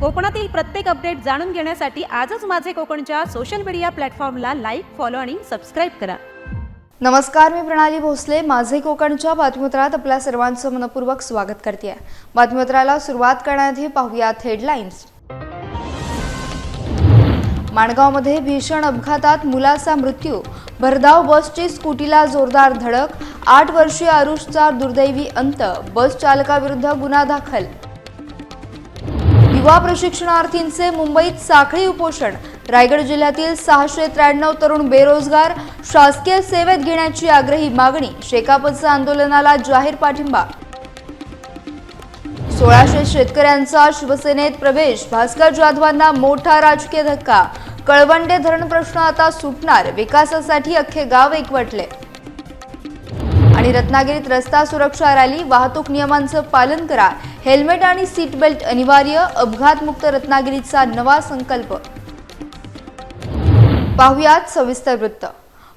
कोकणातील प्रत्येक अपडेट जाणून घेण्यासाठी आजच माझे कोकणच्या सोशल मीडिया प्लॅटफॉर्मला लाईक, फॉलो आणि सबस्क्राईब करा। नमस्कार, मी प्रणाली भोसले। माझे कोकणच्या बातमीपत्रात आपल्या सर्वांचं मनपूर्वक स्वागत करते। बातमीपत्राला सुरुवात करण्याआधी पाहूयात हेडलाईन्स। माणगावमध्ये भीषण अपघातात मुलाचा मृत्यू, भरधाव बसची स्कूटीला जोरदार धडक, 8 वर्षीय आरुषचा दुर्दैवी अंत, बस चालकाविरुद्ध गुन्हा दाखल। युवा प्रशिक्षणार्थींचे मुंबईत साखळी उपोषण, रायगड जिल्ह्यातील 693 तरुण बेरोजगार, शासकीय सेवेत घेण्याची आग्रही मागणी, शेकापचं आंदोलनाला जाहीर पाठिंबा। 1600 शेतकऱ्यांचा शिवसेनेत प्रवेश, भास्कर जाधवांना मोठा राजकीय धक्का, कळवंडे धरण प्रश्न आता सुटणार, विकासासाठी अख्खे गाव एकवटले। आणि रत्नागिरीत रस्ता सुरक्षा रॅली, वाहतूक नियमांचं पालन करा, हेल्मेट आणि सीट बेल्ट अनिवार्य, अपघातमुक्त रत्नागिरीचा नवा संकल्प। पाहुयात सविस्तर वृत्त।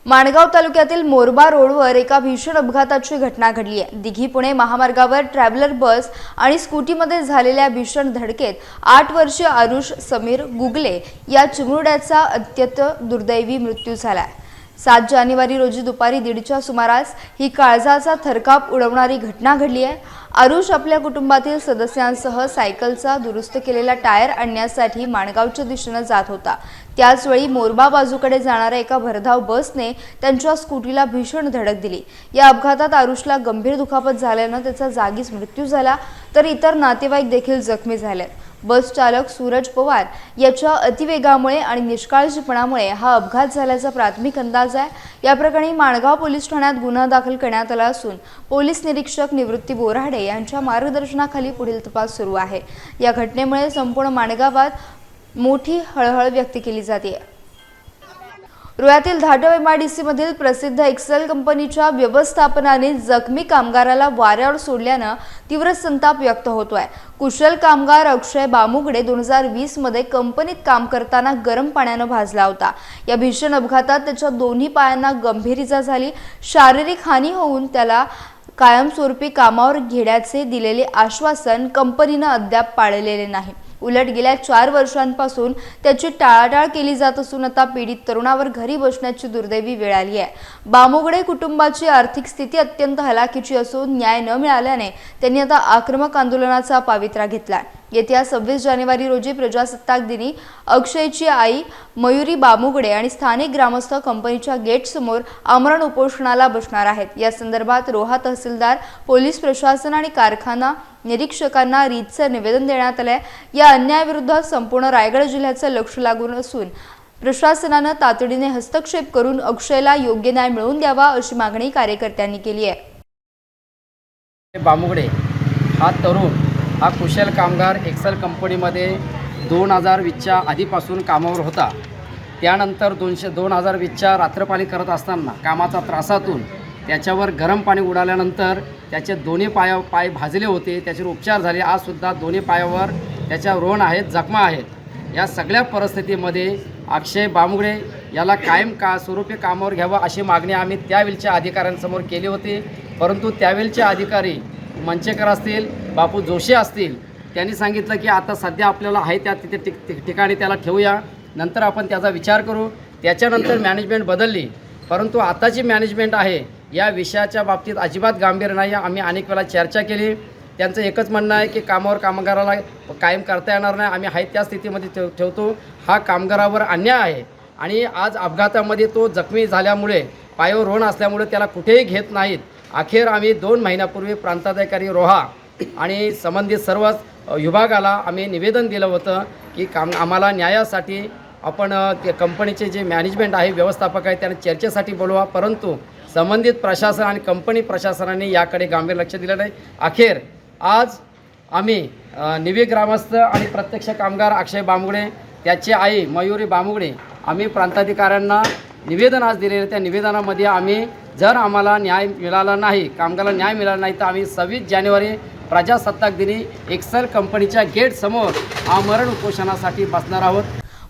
माणगाव तालुक्यातील मोरबा रोडवर एका भीषण अपघाताची घटना घडली आहे। दिघी पुणे महामार्गावर ट्रॅव्हलर बस आणि स्कूटीमध्ये झालेल्या भीषण धडकेत 8 वर्षीय आरुष समीर गुगले या चिमुरड्याचा अत्यंत दुर्दैवी मृत्यू झाला। 7 जानेवारी रोजी दुपारी 1:30च्या सुमारास ही काळजाचा थरकाप उडवणारी घटना घडली आहे। आरुष आपल्या कुटुंबातील सदस्यांसह सायकलचा दुरुस्त केलेला टायर आणण्यासाठी माणगावच्या दिशेने जात होता। त्याचवेळी मोरबा बाजूकडे जाणाऱ्या एका भरधाव बसने त्यांच्या स्कूटीला भीषण धडक दिली। या अपघातात आरुषला गंभीर दुखापत झाल्याने त्याचा जागीच मृत्यू झाला, तर इतर नातेवाईक देखील जखमी झाले। बस चालक सूरज पवार याच्या अतिवेगामुळे आणि निष्काळजीपणामुळे हा अपघात झाल्याचा प्राथमिक अंदाज आहे। या प्रकरणी माणगाव पोलीस ठाण्यात गुन्हा दाखल करण्यात आला असून पोलीस निरीक्षक निवृत्ती बोराडे यांच्या मार्गदर्शनाखाली पुढील तपास सुरू आहे। या घटनेमुळे संपूर्ण माणगावात मोठी हळहळ व्यक्त केली जाते। रोह्यातील धाटव MIDC मधील प्रसिद्ध एक्सेल कंपनीच्या व्यवस्थापनाने जखमी कामगाराला वाऱ्यावर सोडल्याने तीव्र संताप व्यक्त होतोय। कुशल कामगार अक्षय बामुगडे 2020 मध्ये कंपनीत काम करताना गरम पाण्याने भाजला होता। या भीषण अपघातात त्याच्या दोन्ही पायांना गंभीर इजा झाली। शारीरिक हानी होऊन त्याला कायमस्वरूपी कामावर घेण्याचे दिलेले आश्वासन कंपनीने अद्याप पाळलेले नाही। उलट गेल्या 4 वर्षांपासून त्याची टाळाटाळ केली जात असून आता पीडित तरुणावर घरी बसण्याची दुर्दैवी वेळ आली आहे। बामुगडे कुटुंबाची आर्थिक स्थिती अत्यंत हलाखीची असून न्याय न मिळाल्याने त्यांनी आता आक्रमक आंदोलनाचा पवित्रा घेतला। येत्या 26 जानेवारी रोजी प्रजासत्ताक दिनी अक्षयची आई मयुरी बामुगडे आणि स्थानिक ग्रामस्थ कंपनीच्या गेट समोर आमरण उपोषणाला बसणार आहेत। या संदर्भात रोहा तहसीलदार, पोलीस प्रशासन आणि कारखाना निरीक्षकांना रीतसर निवेदन देण्यात आले। या अन्यायाविरुद्ध संपूर्ण रायगड जिल्ह्याचे लक्ष लागून असून प्रशासनाने तातडीने हस्तक्षेप करून अक्षयला योग्य न्याय मिळवून द्यावा अशी मागणी कार्यकर्त्यांनी केली आहे। बामुगडे हा तरुण हा कुशल कामगार एक्सेल कंपनीमध्ये 2020च्या आधीपासून कामावर होता। त्यानंतर 2020च्या रात्रपाली करत असताना कामाचा त्रासातून त्याच्यावर गरम पाणी उडाल्यानंतर त्याचे दोन्ही पाय भाजले होते। त्याच्यावर उपचार झाले। आजसुद्धा दोन्ही पायावर त्याच्या रोण आहेत, जखमा आहेत। या सगळ्या परिस्थितीमध्ये अक्षय बामुगडे याला कायम स्वरूपी कामावर घ्यावं अशी मागणी आम्ही त्यावेळच्या अधिकाऱ्यांसमोर केली होती, परंतु त्यावेळचे अधिकारी मंचेकर असतील, बापू जोशी असतील, त्यांनी सांगितलं की आता सध्या आपल्याला आहे त्या ठिकाणी त्याला ठेवूया, नंतर आपण त्याचा विचार करू। त्याच्यानंतर मॅनेजमेंट बदलली, परंतु आताची मॅनेजमेंट आहे या विषयाच्या बाबतीत अजिबात गांभीर्य नाही। आम्ही अनेक वेळा चर्चा केली। त्यांचं एकच म्हणणं आहे की कामावर कामगाराला कायम करता येणार नाही, आम्ही आहे त्या स्थितीमध्ये ठेवतो। हा कामगारावर अन्याय आहे आणि आज अपघातामध्ये तो जखमी झाल्यामुळे पायावर रोण असल्यामुळे त्याला कुठेही घेत नाहीत। अखेर आम्ही 2 महिन्यापूर्वी प्रांताधिकारी रोहा आणि संबंधित सर्व विभागाला आम्ही निवेदन दिलं होतं की आम्हाला न्यायासाठी आपण ते कंपनीचे जे मॅनेजमेंट आहे, व्यवस्थापक आहे, त्यांना चर्चेसाठी बोलवा, परंतु संबंधित प्रशासन आणि कंपनी प्रशासनाने याकडे गंभीर लक्ष दिलं नाही। अखेर आज आम्ही निवे ग्रामस्थ आणि प्रत्यक्ष कामगार अक्षय बामुगडे, त्याची आई मयुरी बामुगडे, आम्ही प्रांताधिकाऱ्यांना निवेदन आज दिलेलं। त्या निवेदनामध्ये आम्ही जर आम्हाला न्याय मिळाला नाही, कामगाराला न्याय मिळाला नाही, तर आम्ही 26 जानेवारी प्रजासत्ताक दिनी एक्सेल कंपनीच्या गेट समोर आमरण उपोषणासाठी बसणार आहोत।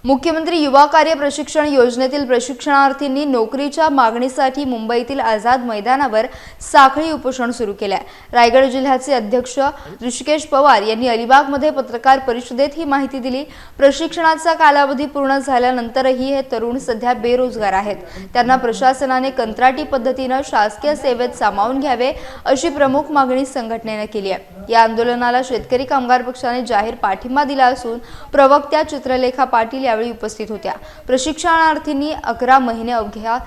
मुख्यमंत्री युवा कार्य प्रशिक्षण योजनेतील प्रशिक्षणार्थींनी नोकरीच्या मागणीसाठी मुंबईतील आझाद मैदानावर साखळी उपोषण सुरू केले आहे। रायगड जिल्ह्याचे अध्यक्ष ऋषिकेश पवार यांनी अलिबागमध्ये पत्रकार परिषदेत ही माहिती दिली। प्रशिक्षणाचा कालावधी पूर्ण झाल्यानंतरही हे तरुण सध्या बेरोजगार आहेत। त्यांना प्रशासनाने कंत्राटी पद्धतीने शासकीय सेवेत सामावून घ्यावे अशी प्रमुख मागणी संघटनेने केली आहे। या आंदोलनाला शेतकरी कामगार पक्षाने जाहीर पाठिंबा दिला असून प्रवक्त्या चित्रलेखा पाटील यावेळी उपस्थित होत्या। प्रशिक्षणार्थींनी 11 महिने अवघ्या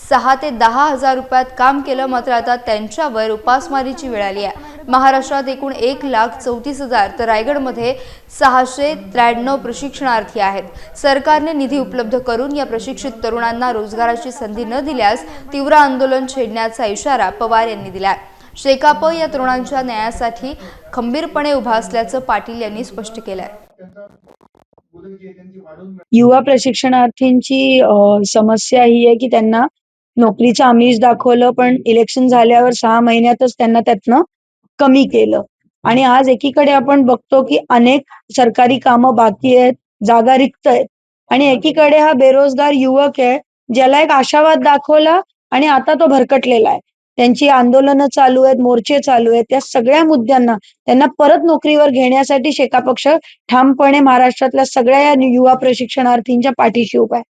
6 ते 10 हजार रुपयात काम केलं, मात्र आता त्यांच्यावर उपासमारीची वेळ आली आहे। महाराष्ट्रात एकूण 1,34,000 तर रायगडमध्ये 693 प्रशिक्षणार्थी आहेत। सरकारने निधी उपलब्ध करून या प्रशिक्षित तरुणांना रोजगाराची संधी न दिल्यास तीव्र आंदोलन छेडण्याचा इशारा पवार यांनी दिला आहे। शेकाप या तरुणांच्या न्यायासाठी खंबीरपणे उभा असल्याचं पाटील यांनी स्पष्ट केलं आहे। युवा प्रशिक्षणार्थींची समस्या ही आहे की त्यांना नोकरीचं आमिष दाखवलं, पण इलेक्शन झाल्यावर 6 महिन्यातच त्यांना त्यातनं कमी केलं। आणि आज एकीकडे आपण बघतो की अनेक सरकारी कामं बाकी आहेत, जागा रिक्त आहेत, आणि एकीकडे हा बेरोजगार युवक आहे ज्याला एक आशावाद दाखवला आणि आता तो भरकटलेला आहे। त्यांची आंदोलनं चालू आहेत, मोर्चे चालू आहेत, त्या सगळ्या मुद्द्यांना त्यांना परत नोकरीवर घेण्यासाठी शेका पक्ष ठामपणे महाराष्ट्रातल्या सगळ्या या युवा प्रशिक्षणार्थींच्या पाठीशी उभा आहे।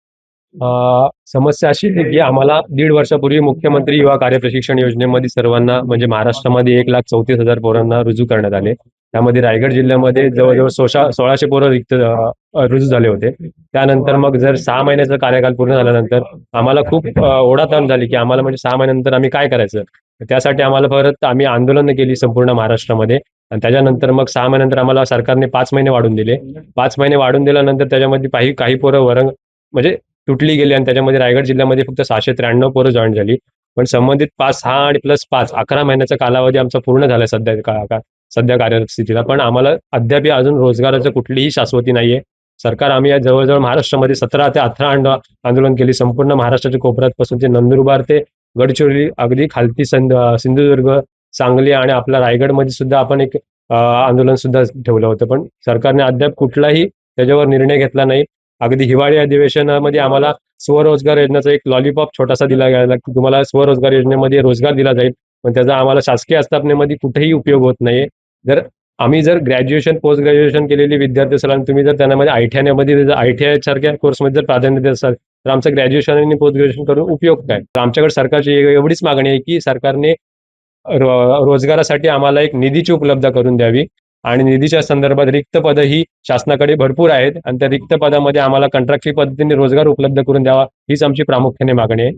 समस्या अशी आहे की आम्हाला 1.5 वर्षापूर्वी मुख्यमंत्री युवा कार्य प्रशिक्षण योजनेमध्ये सर्वांना म्हणजे महाराष्ट्रामध्ये 1,34,000 पोरांना रुजू करण्यात आले। त्यामध्ये रायगड जिल्ह्यामध्ये जवळजवळ 1600 पोरं रुजू झाले होते। त्यानंतर मग जर 6 महिन्याचा कार्यकाल पूर्ण झाल्यानंतर आम्हाला खूप ओढाताण झाली की आम्हाला म्हणजे 6 महिन्यानंतर आम्ही काय करायचं। त्यासाठी आम्हाला परत आम्ही आंदोलनं केली संपूर्ण महाराष्ट्रामध्ये, आणि त्याच्यानंतर मग 6 महिन्यानंतर आम्हाला सरकारने 5 महिने वाढून दिले। 5 महिने वाढून दिल्यानंतर त्याच्यामध्ये काही पोरं वरंग म्हणजे तुटली गेली, आणि त्याच्यामध्ये रायगड जिल्ह्यामध्ये फक्त 693 पोरं जॉईन झाली। पण संबंधित 6 आणि प्लस 5 11 महिन्याचा कालावधी आमचा पूर्ण झाला सध्या कार्यरत स्थितीला, पण आम्हाला अद्याप अजून रोजगाराचं कुठलीही शाश्वती नाहीये। सरकार आम्ही या जवळजवळ महाराष्ट्रामध्ये 17 ते 18 आंदोलन केली, संपूर्ण महाराष्ट्राच्या कोपऱ्यापासून ते नंदुरबार ते गडचिरोली, अगदी खालती सिंधुदुर्ग, सांगली आणि आपल्या रायगडमध्ये सुद्धा आपण एक आंदोलन सुद्धा ठेवलं होतं, पण सरकारने अद्याप कुठलाही त्याच्यावर निर्णय घेतला नाही। अगदी हिवाळी अधिवेशनामध्ये आम्हाला स्वरोजगार योजनेचा एक लॉलीपॉप छोटासा दिला गेला की तुम्हाला स्वरोजगार योजनेमध्ये रोजगार दिला जाईल, पण त्याचा आम्हाला शासकीय आस्थापनेमध्ये कुठेही उपयोग होत नाहीये। आम्ही जर ग्रॅज्युएशन पोस्ट ग्रॅज्युएशन केलेली विद्यार्थी असाल आणि तुम्ही जर त्यांना ITI सारख्या कोर्समध्ये जर प्राधान्य देत असाल तर आमचं ग्रॅज्युएशन आणि पोस्ट ग्रॅज्युएशन करून उपयोग काय। तर आमच्याकडे सरकारची एवढीच मागणी आहे की सरकारने रोजगारासाठी आम्हाला एक निधीची उपलब्ध करून द्यावी, आणि निधीच्या संदर्भात रिक्त पदं ही शासनाकडे भरपूर आहेत, आणि त्या रिक्त पदामध्ये आम्हाला कंत्राटी पद्धतीने रोजगार उपलब्ध करून द्यावा, हीच आमची प्रामुख्याने मागणी आहे।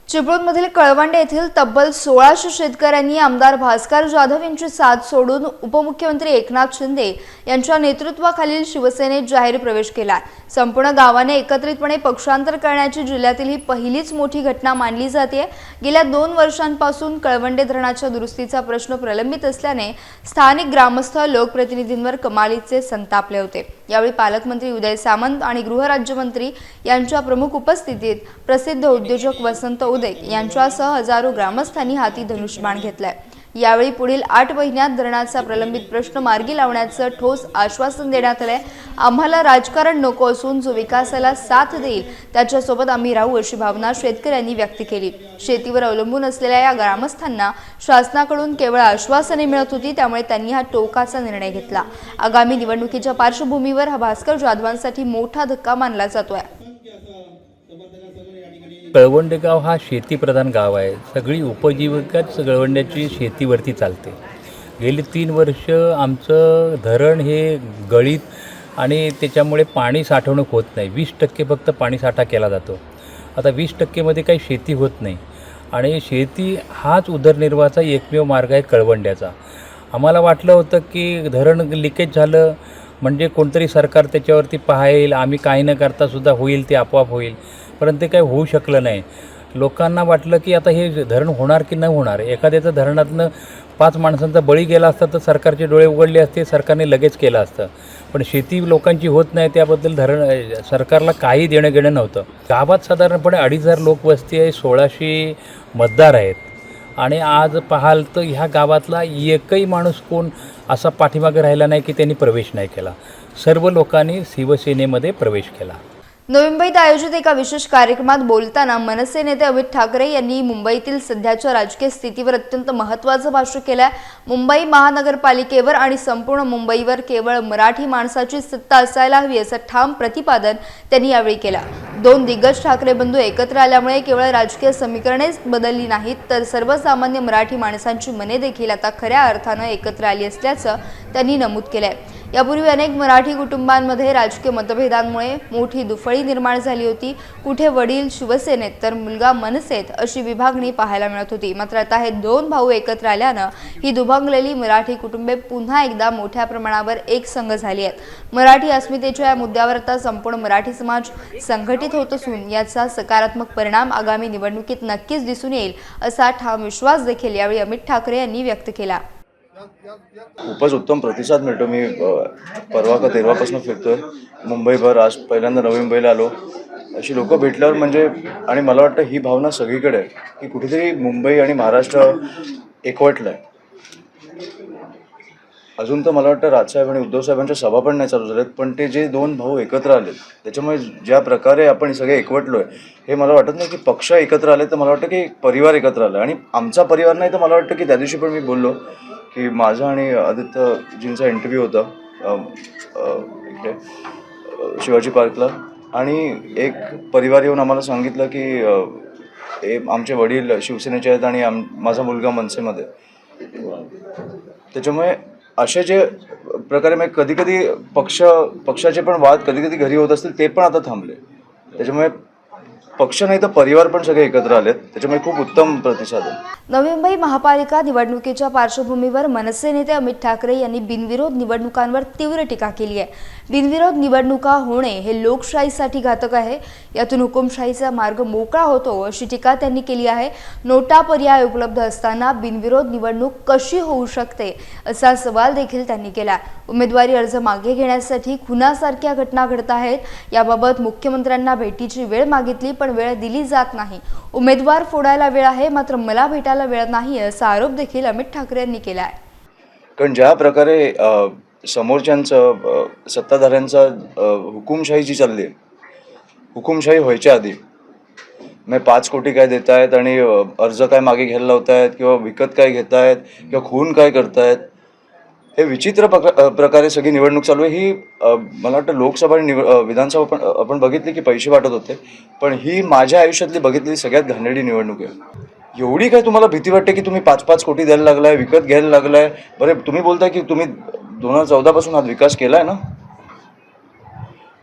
चिपळूणमधील कळवंडे येथील तब्बल 1600 शेतकऱ्यांनी आमदार भास्कर जाधव यांची साथ सोडून उपमुख्यमंत्री एकनाथ शिंदे यांच्या नेतृत्वाखालील शिवसेनेत जाहीर प्रवेश केला। संपूर्ण गावाने एकत्रितपणे पक्षांतर करण्याची जिल्ह्यातील ही पहिलीच मोठी घटना मानली जाते। गेल्या 2 वर्षांपासून कळवंडे धरणाच्या दुरुस्तीचा प्रश्न प्रलंबित असल्याने स्थानिक ग्रामस्थ लोकप्रतिनिधींवर कमालीचे संतापले होते। यावेळी पालकमंत्री उदय सामंत आणि गृहराज्यमंत्री यांच्या प्रमुख उपस्थितीत प्रसिद्ध उद्योजक वसंत उदेक यांच्यासह हजारो ग्रामस्थांनी हाती धनुष्यबाण घेतलाय। यावेळी पुढील 8 महिन्यात धरणाचा प्रलंबित प्रश्न मार्गी लावण्याचं ठोस आश्वासन देण्यात आलंय। आम्हाला राजकारण नको असून जो विकासाला साथ देईल त्याच्यासोबत आम्ही राहू अशी भावना शेतकऱ्यांनी व्यक्त केली। शेतीवर अवलंबून असलेल्या या ग्रामस्थांना शासनाकडून केवळ आश्वासने मिळत होती, त्यामुळे त्यांनी हा टोकाचा निर्णय घेतला। आगामी निवडणुकीच्या पार्श्वभूमीवर हा भास्कर जाधवांसाठी मोठा धक्का मानला जातोय। कळवंडे गाव हा शेतीप्रधान गाव आहे। सगळी उपजीविकाच कळवंड्याची शेतीवरती चालते। गेली 3 वर्ष आमचं धरण हे गळीत आणि त्याच्यामुळे पाणी साठवणूक होत नाही। 20% फक्त पाणी साठा केला जातो। आता 20% मध्ये काही शेती होत नाही, आणि शेती हाच उदरनिर्वाहाचा एकमेव मार्ग आहे कळवंड्याचा। आम्हाला वाटलं होतं की धरण लिकेज झालं म्हणजे कोणतरी सरकार त्याच्यावरती पाहाईल, आम्ही काही न करता सुद्धा होईल, ते आपोआप होईल, परंतु ते काही होऊ शकलं नाही। लोकांना वाटलं की आता हे धरण होणार की नाही होणार। एखाद्याचं धरणातनं 5 माणसांचा बळी गेला असता तर सरकारचे डोळे उघडले असते, सरकारने लगेच केलं असतं, पण शेती लोकांची होत नाही, त्याबद्दल सरकारला काही देणं घेणं नव्हतं। गावात साधारणपणे 2,500 लोकवस्ती आहे, 1600 मतदार आहेत, आणि आज पाहाल तर ह्या गावातला एकही माणूस कोण असा पाठीमागे राहिला नाही की त्यांनी प्रवेश नाही केला। सर्व लोकांनी शिवसेनेमध्ये प्रवेश केला। नवी मुंबईत आयोजित एका विशेष कार्यक्रमात बोलताना मनसे नेते अमित ठाकरे यांनी मुंबईतील सध्याच्या राजकीय स्थितीवर अत्यंत महत्त्वाचं भाष्य केलं. मुंबई महानगरपालिकेवर आणि संपूर्ण मुंबईवर केवळ मराठी माणसाची सत्ता असायला हवी असं ठाम प्रतिपादन त्यांनी यावेळी केलं. दोन दिग्गज ठाकरे बंधू एकत्र आल्यामुळे केवळ राजकीय समीकरणेच बदलली नाहीत तर सर्वसामान्य मराठी माणसांची मने देखील आता खऱ्या अर्थानं एकत्र आली असल्याचं त्यांनी नमूद केलंय. यापूर्वी अनेक मराठी कुटुंबांमध्ये राजकीय मतभेदांमुळे मोठी दुफळी निर्माण झाली होती. कुठे वडील शिवसेनेत तर मुलगा मनसेत अशी विभागणी पाहायला मिळत होती. मात्र आता हे दोन भाऊ एकत्र आल्यानं ही दुभंगलेली मराठी कुटुंबे पुन्हा एकदा मोठ्या प्रमाणावर एकसंघ झाली आहेत. मराठी अस्मितेच्या या मुद्द्यावर आता संपूर्ण मराठी समाज संघटित होत असून याचा सकारात्मक परिणाम आगामी निवडणुकीत नक्कीच दिसून येईल असा ठाम विश्वास देखील यावेळी अमित ठाकरे यांनी व्यक्त केला. खूपच उत्तम प्रतिसाद मिळतो. मी परवा का तेरवापासून फिरतोय मुंबईभर. आज पहिल्यांदा नवी मुंबईला आलो. अशी लोक भेटल्यावर म्हणजे आणि मला वाटतं ही भावना सगळीकडे आहे की कुठेतरी मुंबई आणि महाराष्ट्र एकवटलं आहे. अजून तर मला वाटतं राजसाहेब आणि उद्धव साहेबांच्या सभा पण नाही चालू झाल्यात, पण ते जे दोन भाऊ एकत्र आलेत त्याच्यामुळे ज्या प्रकारे आपण सगळे एकवटलो आहे हे मला वाटत नाही की पक्ष एकत्र आले, तर मला वाटतं की परिवार एकत्र आला. आणि आमचा परिवार नाही तर मला वाटतं की त्या दिवशी पण मी बोललो की माझा आणि आदित्यजींचा इंटरव्ह्यू होता इकडे शिवाजी पार्कला, आणि एक परिवार येऊन आम्हाला सांगितलं की आमचे वडील शिवसेनेचे आहेत आणि माझा मुलगा मनसेमध्ये. त्याच्यामुळे असे जे प्रकारे मग कधी कधी पक्षाचे पण वाद कधी कधी घरी होत असतील ते पण आता थांबले. त्याच्यामुळे पक्ष नाही तर परिवार पण सगळे एकत्र आलेत. त्याच्यामुळे खूप उत्तम प्रतिसाद आहे. नवी मुंबई महापालिका निवडणुकीच्या पार्श्वभूमीवर मनसे नेते अमित ठाकरे यांनी बिनविरोध निवडणुकांवर तीव्र टीका केली आहे. बिनविरोध निवडणुका होणे हे लोकशाहीसाठी घातक आहे. यातून हुकुमशाहीचा मार्ग मोकळा होतो अशी टीका त्यांनी केली आहे. नोटा पर्याय उपलब्ध असताना बिनविरोध निवडणूक कशी होऊ शकते असा सवाल देखील त्यांनी केला. उमेदवारी अर्ज मागे घेण्यासाठी खुनासारख्या घटना घडत आहेत. याबाबत मुख्यमंत्र्यांना भेटीची वेळ मागितली पण वेळ दिली जात नाही. उमेदवार फोडायला वेळ आहे मात्र मला भेटायला वेळ नाही असा आरोप देखील अमित ठाकरे यांनी केला आहे. कारण ज्या प्रकारे समोरच्यांचं सत्ताधाऱ्यांचा हुकुमशाही जी चालली आहे, हुकुमशाही व्हायच्या आधी मग 5 कोटी काय देत आहेत आणि अर्ज काय मागे घ्यायला लावत आहेत किंवा विकत काय घेत आहेत किंवा खून काय करतायत, हे विचित्र प्रकारे सगळी निवडणूक चालू आहे. ही मला वाटतं लोकसभा आणि विधानसभा पण आपण बघितली की पैसे वाटत होते, पण ही माझ्या आयुष्यातली बघितलेली सगळ्यात घाणेरडी निवडणूक आहे. एवढी काय तुम्हाला भीती वाटते की तुम्ही 5-5 कोटी द्यायला लागलाय, विकत घ्यायला लागलाय? बरं, तुम्ही बोलताय की तुम्ही 2014 पासून हा विकास केलाय ना,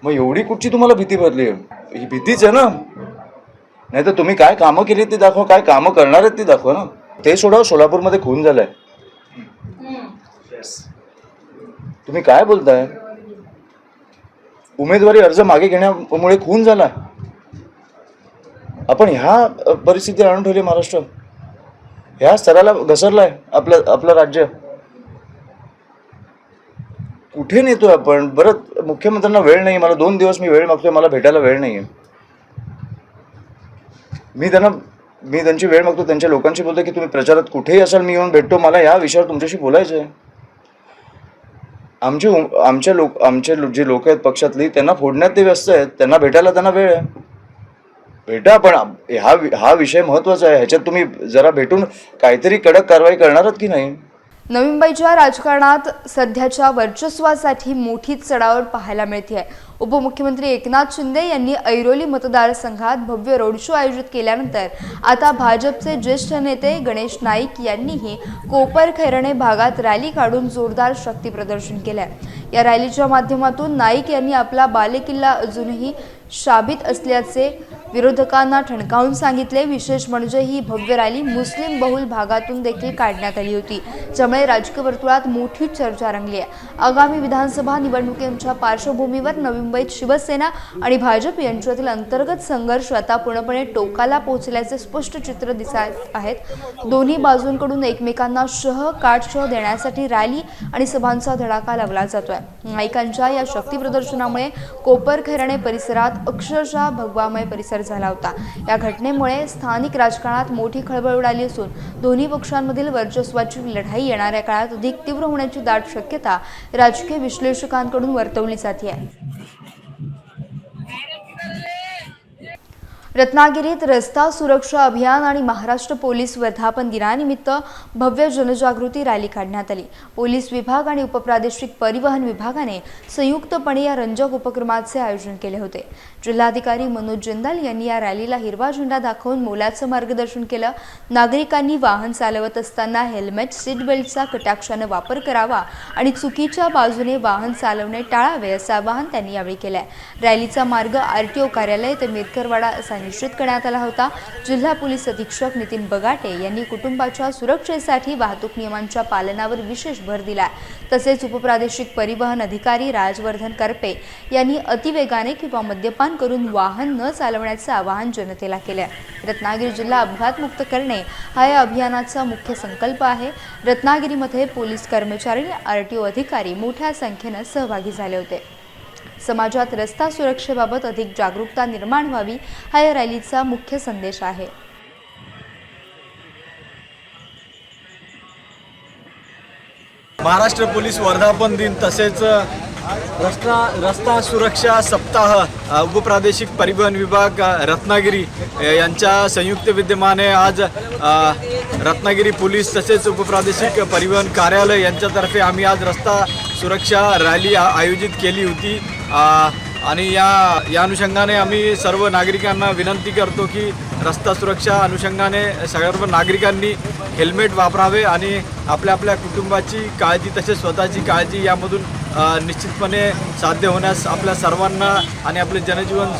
मग एवढी कुठची तुम्हाला भीती भरली आहे? ही भीतीच आहे ना. नाही तर तुम्ही काय कामं केली ते दाखवा, काय कामं करणार आहेत ते दाखवा ना. ते सोडा, सोलापूरमध्ये खून झालाय. तुम्ही काय बोलताय? उमेदवारी अर्ज मागे घेण्यामुळे खून झाला. आपण ह्या परिस्थिती आणून ठेवली महाराष्ट्र, ह्या स्तराला घसरलाय आपलं राज्य. कुठे नेतोय आपण? बरं, मुख्यमंत्र्यांना वेळ नाही. मला 2 दिवस मी वेळ मागतोय, मला भेटायला वेळ नाहीये. मी त्यांची वेळ मागतो, त्यांच्या लोकांशी बोलतोय की तुम्ही प्रचारात कुठेही असाल मी येऊन भेटतो, मला या विषयावर तुमच्याशी बोलायचं आहे. आमचे जे लोक आहेत पक्षातली त्यांना फोडण्यात ते व्यस्त आहेत, त्यांना भेटायला त्यांना वेळ आहे. भेटा, पण हा विषय महत्त्वाचा आहे. ह्याच्यात तुम्ही जरा भेटून काहीतरी कडक कारवाई करणार आहात की नाही? नवी मुंबईच्या राजकारणात सध्याच्या वर्चस्वासाठी मोठी चढाओढ पाहायला मिळते आहे. उपमुख्यमंत्री एकनाथ शिंदे यांनी ऐरोली मतदारसंघात भव्य रोड शो आयोजित केल्यानंतर आता भाजपचे ज्येष्ठ नेते गणेश नाईक यांनीही कोपरखैरणे भागात रॅली काढून जोरदार शक्ती प्रदर्शन केले. या रॅलीच्या माध्यमातून नाईक यांनी आपला बालेकिल्ला अजूनही शाबित असल्याचे विरोधकांना ठणकावून सांगितले. विशेष म्हणजे ही भव्य रॅली मुस्लिम बहुल भागातून देखील काढण्यात आली होती, ज्यामुळे राजकीय वर्तुळात मोठी चर्चा रंगली आहे. आगामी विधानसभा निवडणुकींच्या पार्श्वभूमीवर नवी मुंबईत शिवसेना आणि भाजप यांच्यातील अंतर्गत संघर्ष आता पूर्णपणे टोकाला पोहोचल्याचे स्पष्ट चित्र दिसत आहेत. दोन्ही बाजूंकडून एकमेकांना काटशह देण्यासाठी रॅली आणि सभांचा धडाका लावला जातोय. नाईकांच्या या शक्ती प्रदर्शनामुळे कोपरखैरणे परिसरात अक्षरशः भगवामय परिसर झाला होता. या घटनेमुळे स्थानिक राजकारणात मोठी खळबळ उडाली असून दोन्ही पक्षांमधील वर्चस्वाची लढाई येणाऱ्या काळात अधिक तीव्र होण्याची दाट शक्यता राजकीय विश्लेषकांकडून वर्तवली जाते आहे. रत्नागिरीत रस्ता सुरक्षा अभियान आणि महाराष्ट्र पोलीस वर्धापन दिनानिमित्त भव्य जनजागृती रॅली काढण्यात आली। पोलीस विभाग आणि उपप्रादेशिक परिवहन विभागाने संयुक्तपणे या रंजक उपक्रमाचे आयोजन केले होते। जिल्हाधिकारी मनोज जिंदाल यांनी या रॅलीला हिरवा झेंडा दाखवून मोलाचं मार्गदर्शन केलं। नागरिकांनी वाहन चालवत असताना हेल्मेट, सीट बेल्टचा कटाक्षाने वापर करावा आणि चुकीच्या बाजूने वाहन चालवणे टाळावे असं आवाहन त्यांनी यावेळी केलं। रॅलीचा मार्ग आरटीओ कार्यालय ते मिरकरवाडा असा निश्चित करण्यात आला होता। जिल्हा पोलीस अधीक्षक नितीन बगाटे यांनी कुटुंबाच्या सुरक्षेसाठी वाहतूक नियमांच्या पालनावर विशेष भर दिला। तसेच उपप्रादेशिक परिवहन अधिकारी राजवर्धन करपे यांनी अतिवेगाने किंवा मद्यपान करून वाहन न चालवण्याचे आवाहन जनतेला केले। रत्नागिरी जिल्हा अपघातमुक्त करणे हा या अभियानाचा मुख्य संकल्प आहे। रत्नागिरीमध्ये पोलीस कर्मचारी आणि आरटीओ अधिकारी मोठ्या संख्येने सहभागी झाले होते। समाजात रस्ता सुरक्षेबाबत अधिक जागरूकता निर्माण व्हावी हा या रॅलीचा मुख्य संदेश आहे। महाराष्ट्र पोलीस वर्धापन दिन तसेच रस्ता सुरक्षा सप्ताह उपप्रादेशिक परिवहन विभाग रत्नागिरी यांच्या संयुक्त विद्यमाने आज रत्नागिरी पोलीस तसेच उपप्रादेशिक परिवहन कार्यालय यांच्यातर्फे आम्ही आज रस्ता सुरक्षा रॅली आयोजित केली होती आणि या अनुषंगाने आम्ही सर्व नागरिकांना विनंती करतो की रस्ता सुरक्षा अनुषंगाने सर्व नागरिकांनी हेल्मेट वापरावे आणि आपल्या कुटुंबाची काळजी तसेच स्वतःची काळजी यामधून निश्चितपणे साध्य होण्यास आपल्या सर्वांना आणि आपले जनजीवन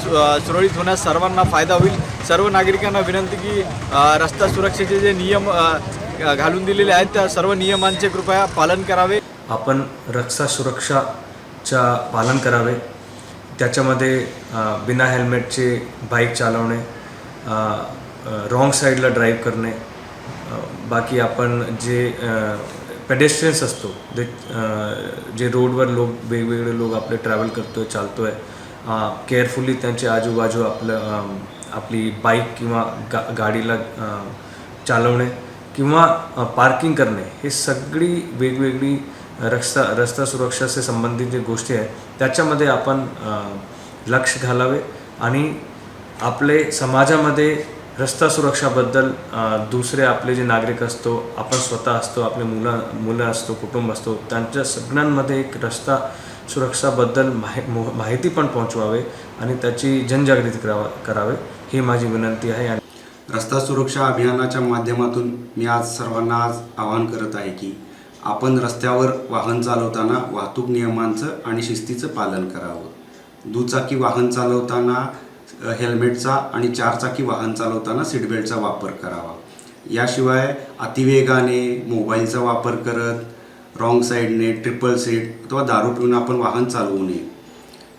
सुरळीत होण्यास सर्वांना फायदा होईल। सर्व नागरिकांना विनंती की रस्ता सुरक्षेचे जे नियम घालून दिलेले आहेत त्या सर्व नियमांचे कृपया पालन करावे। आपण रस्ता सुरक्षाचा पालन करावे। त्याच्यामध्ये बिना हेल्मेटचे बाईक चालवणे, रॉंग साईडला ड्राईव्ह करणे, बाकी आपण जे पेडेस्ट्रियन्स असतो जे रोडवर वेगवेगळे लोक आपले ट्रॅव्हल करतोय चालतोय केअरफुली त्यांचे आजूबाजू आपली बाईक किंवा गाडीला चालवणे किंवा पार्किंग करणे हे सगळी वेगवेगळी रस्ता सुरक्षाशी संबंधित जे गोष्टी आहेत त्याच्यामध्ये आपण लक्ष घालावे आणि आपले समाजामध्ये रस्ता सुरक्षाबद्दल दुसरे आपले जे नागरिक असतो, आपण स्वतः असतो, आपले मुलं असतो, कुटुंब असतो, त्यांच्या सगळ्यांमध्ये एक रस्ता सुरक्षाबद्दल माहिती पण पोहोचवावे आणि त्याची जनजागृती करावे ही माझी विनंती आहे। आणि रस्ता सुरक्षा अभियानाच्या माध्यमातून मी आज सर्वांना आवाहन करत आहे की आपण रस्त्यावर वाहन चालवताना वाहतूक नियमांचं आणि शिस्तीचं पालन करावं। दुचाकी वाहन चालवताना हेल्मेटचा आणि चारचाकी वाहन चालवताना सीटबेल्टचा वापर करावा। याशिवाय अतिवेगाने मोबाईलचा वापर करत रॉंग साईडने ट्रिपल सीट अथवा दारू पिऊन आपण वाहन चालवू नये।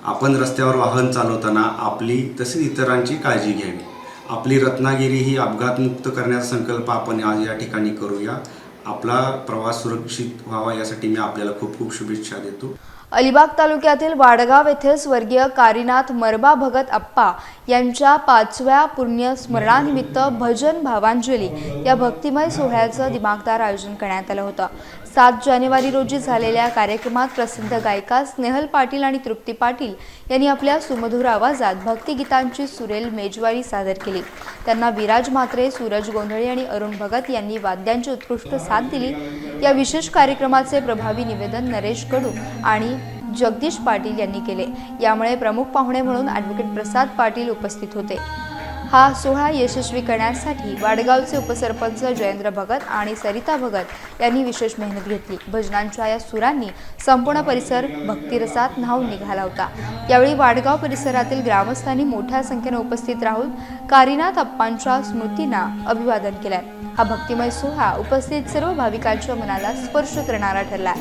आपण रस्त्यावर वाहन चालवताना आपली तसेच इतरांची काळजी घ्यावी। आपली रत्नागिरी ही अपघातमुक्त करण्याचा संकल्प आपण आज या ठिकाणी करूया। आपला प्रवास सुरक्षित व्हावा यासाठी मी आपल्याला खूप खूप शुभेच्छा देतो। अलिबाग तालुक्यातील वाडगाव येथे स्वर्गीय कारीनाथ मरबा भगत अप्पा यांच्या 5व्या पुण्यस्मरणानिमित्त भजन भावांजली या भक्तिमय सोहळ्याचं दिमागदार आयोजन करण्यात आलं होतं। 7 जानेवारी रोजी झालेल्या कार्यक्रमात प्रसिद्ध गायिका स्नेहल पाटील आणि तृप्ती पाटील यांनी आपल्या सुमधुर आवाजात भक्तिगीतांची सुरेल मेजवानी सादर केली। त्यांना विराज म्हात्रे, सूरज गोंधळे आणि अरुण भगत यांनी वाद्यांची उत्कृष्ट साथ दिली। या विशेष कार्यक्रमाचे प्रभावी निवेदन नरेश कडू आणि जगदीश पाटील यांनी केले। यामुळे प्रमुख पाहुणे म्हणून ॲडव्होकेट प्रसाद पाटील उपस्थित होते। हा सोहळा यशस्वी करण्यासाठी वाडगावचे उपसरपंच जयेंद्र भगत आणि सरिता भगत यांनी विशेष मेहनत घेतली। भजनांच्या या सुरांनी संपूर्ण परिसर भक्तिरसात न्हाऊन निघाला होता। यावेळी वाडगाव परिसरातील ग्रामस्थांनी मोठ्या संख्येने उपस्थित राहून कारीनाथ अप्पांच्या स्मृतींना अभिवादन केले। हा भक्तिमय सोहळा उपस्थित सर्व भाविकांच्या मनाला स्पर्श करणारा ठरला।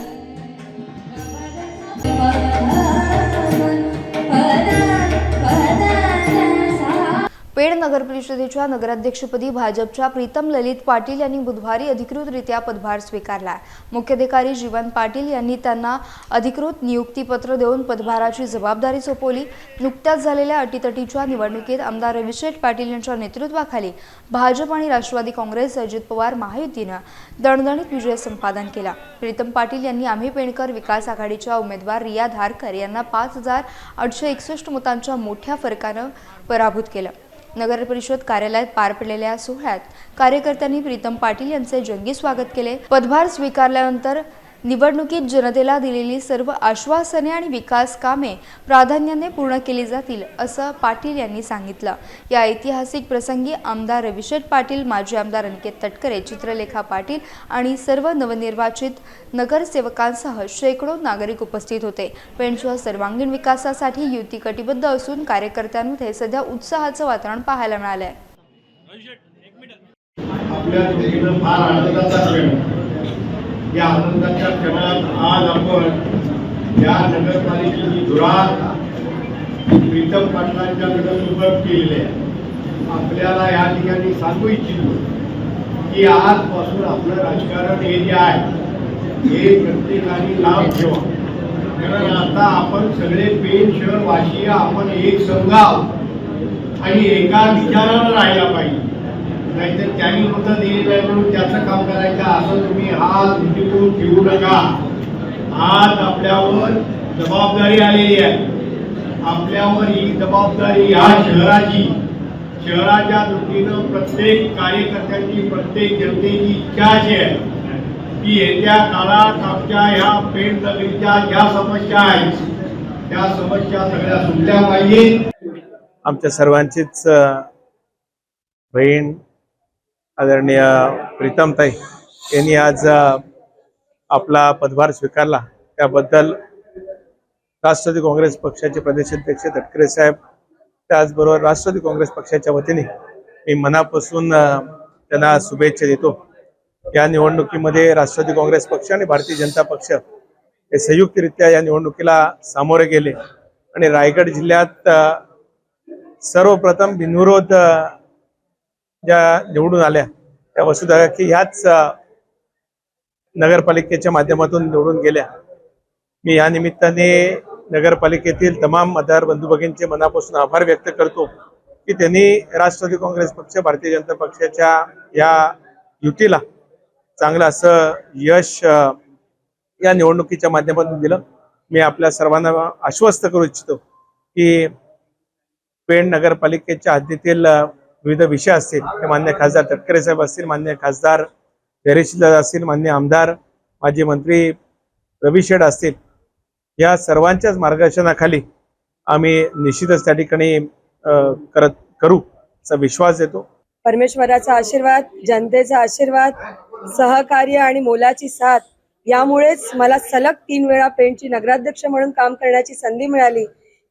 पेड नगर परिषदेच्या नगराध्यक्षपदी भाजपच्या प्रीतम ललित पाटील यांनी बुधवारी अधिकृतरित्या पदभार स्वीकारला। मुख्याधिकारी जीवन पाटील यांनी त्यांना अधिकृत नियुक्तीपत्र देऊन पदभाराची जबाबदारी सोपवली। नुकत्याच झालेल्या अटीतटीच्या निवडणुकीत आमदार रविशेठ पाटील यांच्या नेतृत्वाखाली भाजप आणि राष्ट्रवादी काँग्रेस अजित पवार महायुतीनं दणदणीत विजय संपादन केला। प्रीतम पाटील यांनी आम्ही पेणकर विकास आघाडीच्या उमेदवार रिया धारकर यांना 5861 मतांच्या मोठ्या फरकानं पराभूत केलं। नगर परिषद कार्यालयात पार पडलेल्या या सोहळ्यात कार्यकर्त्यांनी प्रीतम पाटील यांचे जंगी स्वागत केले। पदभार स्वीकारल्यानंतर निवडणुकीत जनतेला दिलेली सर्व आश्वासने आणि विकास कामे प्राधान्याने पूर्ण केली जातील असं पाटील यांनी सांगितलं। या ऐतिहासिक प्रसंगी आमदार रविशेठ पाटील, माजी आमदार अनिकेत तटकरे, चित्रलेखा पाटील आणि सर्व नवनिर्वाचित नगरसेवकांसह शेकडो नागरिक उपस्थित होते। पेणच्या सर्वांगीण विकासासाठी युती कटिबद्ध असून कार्यकर्त्यांमध्ये सध्या उत्साहाचं वातावरण पाहायला मिळालंय। या आनंदाच्या क्षणात आज आपण या नगरपालिकेची धुरा प्रीतम पाटलांच्याकडे सुरुवात केलेली आहे। आपल्याला या ठिकाणी सांगू इच्छितो की आजपासून आपलं राजकारण हे जे आहे हे प्रत्येकाने लाभ ठेवा, कारण आता आपण सगळे पेण शहरवासीय आपण एक संघ आहोत आणि एका विचारानं राहायला पाहिजे। नाहीतर त्यांनी मतं दिलेलं आहे म्हणून त्याचं काम करायचं असं तुम्ही हात उठून ठेवू नका। आज आपल्यावर जबाबदारी आलेली आहे, आपल्यावर ही जबाबदारी या शहराच्या दृष्टीनं प्रत्येक कार्यकर्त्याची, प्रत्येक जनतेची इच्छा अशी आहे की येत्या काळात आमच्या ह्या पेण नगरीच्या ज्या समस्या आहेत त्या समस्या सगळ्या सुटल्या पाहिजेत। आमच्या सर्वांचीच बहीण आदरणीय प्रीतमताई यांनी आज आपला पदभार स्वीकारला, त्याबद्दल राष्ट्रवादी काँग्रेस पक्षाचे प्रदेशाध्यक्ष तटकरे साहेब, त्याचबरोबर राष्ट्रवादी काँग्रेस पक्षाच्या वतीने मी मनापासून त्यांना शुभेच्छा देतो। या निवडणुकीमध्ये राष्ट्रवादी काँग्रेस पक्ष आणि भारतीय जनता पक्ष हे संयुक्तरित्या या निवडणुकीला सामोरे गेले आणि रायगड जिल्ह्यात सर्वप्रथम बिनविरोध ज्या निवडून आल्या त्या वसुधा की ह्याच नगरपालिकेच्या माध्यमातून निवडून गेल्या। मी या निमित्ताने नगरपालिकेतील तमाम मतदार बंधू भगिनींचे मनापासून आभार व्यक्त करतो की त्यांनी राष्ट्रवादी काँग्रेस पक्ष, भारतीय जनता पक्षाच्या या युतीला चांगलं असं यश या निवडणुकीच्या माध्यमातून दिलं। मी आपल्या सर्वांना आश्वस्त करू इच्छितो की पेण नगरपालिकेच्या हद्दीतील विविध विषय असतील, ते मान्य खासदार तटकरे साहेब असतील, मान्य खासदार धैर्यशील असतील, मान्य आमदार माजी मंत्री रविशेठ असतील, या सर्वांच्याच मार्गदर्शनाखाली आम्ही निश्चितच त्या ठिकाणी करू असा विश्वास देतो। परमेश्वराचा आशीर्वाद, जनतेचा आशीर्वाद, सहकार्य आणि मोलाची साथ यामुळेच मला सलग 3 वेळा पेणची नगराध्यक्ष म्हणून काम करण्याची संधी मिळाली।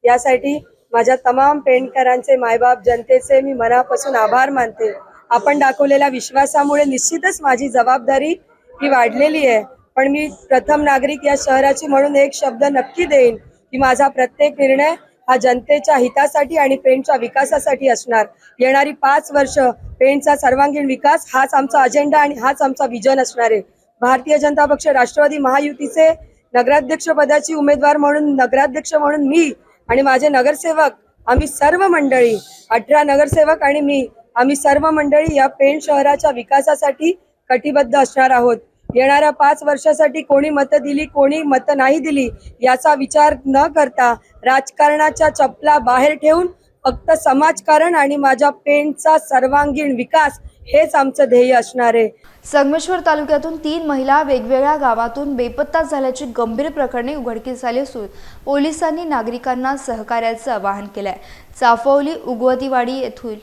यासाठी माझ्या तमाम पेणकरांचे, मायबाप, जनतेचे मी मनापासून आभार मानते। आपण दाखवलेल्या विश्वासामुळे निश्चितच माझी जबाबदारी ही वाढलेली आहे, पण मी प्रथम नागरिक या शहराची म्हणून एक शब्द नक्की देईन की माझा प्रत्येक निर्णय हा जनतेच्या हितासाठी आणि पेणच्या विकासासाठी असणार। येणारी 5 वर्ष पेणचा सर्वांगीण विकास हाच आमचा अजेंडा आणि हाच आमचा विजन असणार आहे। भारतीय जनता पक्ष राष्ट्रवादी महायुतीचे नगराध्यक्ष पदाची उमेदवार म्हणून, नगराध्यक्ष म्हणून मी आणि माझे नगरसेवक, आम्ही सर्व मंडळी 18 नगरसेवक आणि मी, आम्ही सर्व मंडळी या पेण शहराच्या विकासासाठी कटिबद्ध असणार आहोत। येणाऱ्या 5 वर्षासाठी कोणी मतं दिली, कोणी मतं नाही दिली याचा विचार न करता राजकारणाच्या चपला बाहेर ठेवून फक्त समाजकारण आणि माझ्या पेणचा सर्वांगीण विकास हेच आमचं ध्येय असणार आहे। संगमेश्वर तालुक्यातून 3 महिला वेगवेगळ्या गावातून बेपत्ता झाल्याची गंभीर प्रकरणे उघडकीस आली असून पोलिसांनी नागरिकांना सहकार्याचं आवाहन केलंय। चाफवली उगवतीवाडी येथील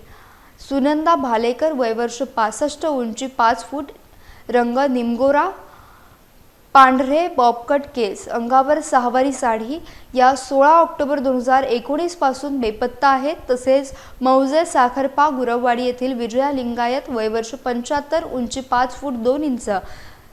सुनंदा भालेकर, वय वर्ष 65, उंची 5 फूट, रंग निमगोरा, पांढरे बॉबकट केस, अंगावर 6वारी साडी या 16 ऑक्टोबर 2019 पासून बेपत्ता आहेत। तसेच मौजे साखरपा गुरववाडी येथील विजया लिंगायत, वय वर्ष 75, उंची 5 फूट 2 इंच,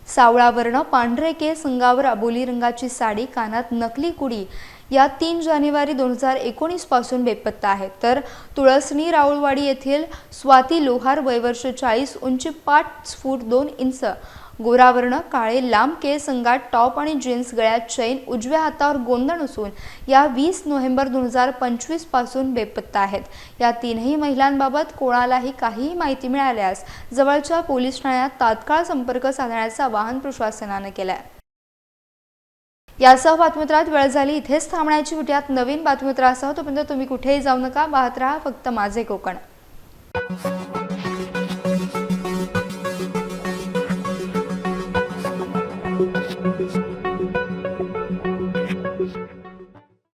सावळा वर्ण, पांढरे केस, अंगावर अबोली रंगाची साडी, कानात नकली कुडी या 3 जानेवारी 2019 पासून बेपत्ता आहेत। तर तुळसणी राऊळवाडी येथील स्वाती लोहार, वय वर्ष 40, उंची 5 फूट 2 इंच, गोरावर्ण, काळे लांब केस, अंगात टॉप आणि जीन्स, गळ्यात चैन, उजव्या हातावर गोंधण असून या 20 नोव्हेंबर 2025 पासून बेपत्ता आहेत। या 3ही महिलांबाबत कोणालाही काहीही माहिती मिळाल्यास जवळच्या पोलीस ठाण्यात तात्काळ संपर्क साधण्याचं आवाहन प्रशासनाने केलं आहे। यासह बातमीपत्रात वेळ झाली, इथेच थांबण्याची. भेटूयात नवीन बातमीपत्रासह. तोपर्यंत तुम्ही कुठेही जाऊ नका, पाहत राहा फक्त माझे कोकण. आहे.